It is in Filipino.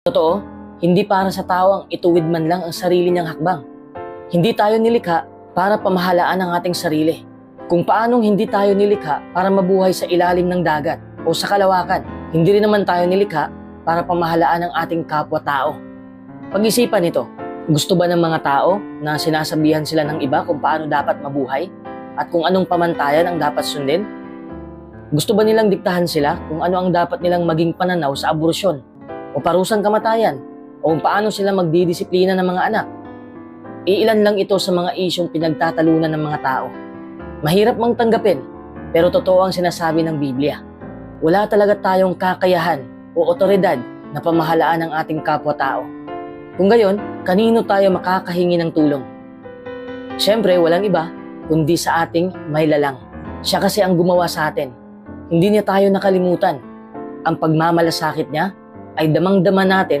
Totoo, hindi para sa tao ang ituwid man lang ang sarili niyang hakbang. Hindi tayo nilikha para pamahalaan ang ating sarili. Kung paanong hindi tayo nilikha para mabuhay sa ilalim ng dagat o sa kalawakan, hindi rin naman tayo nilikha para pamahalaan ang ating kapwa-tao. Pag-isipan ito, gusto ba ng mga tao na sinasabihan sila ng iba kung paano dapat mabuhay at kung anong pamantayan ang dapat sundin? Gusto ba nilang diktahan sila kung ano ang dapat nilang maging pananaw sa aborusyon o parusang kamatayan o kung paano sila magdidisiplina ng mga anak? Iilan lang ito sa mga isyong pinagtatalunan ng mga tao. Mahirap mang tanggapin, pero totoo ang sinasabi ng Biblia. Wala talaga tayong kakayahan o otoridad na pamahalaan ang ating kapwa-tao. Kung gayon, kanino tayo makakahingi ng tulong? Siyempre, walang iba kundi sa ating may lalang. Siya kasi ang gumawa sa atin. Hindi niya tayo nakalimutan. Ang pagmamalasakit niya ay damang-dama natin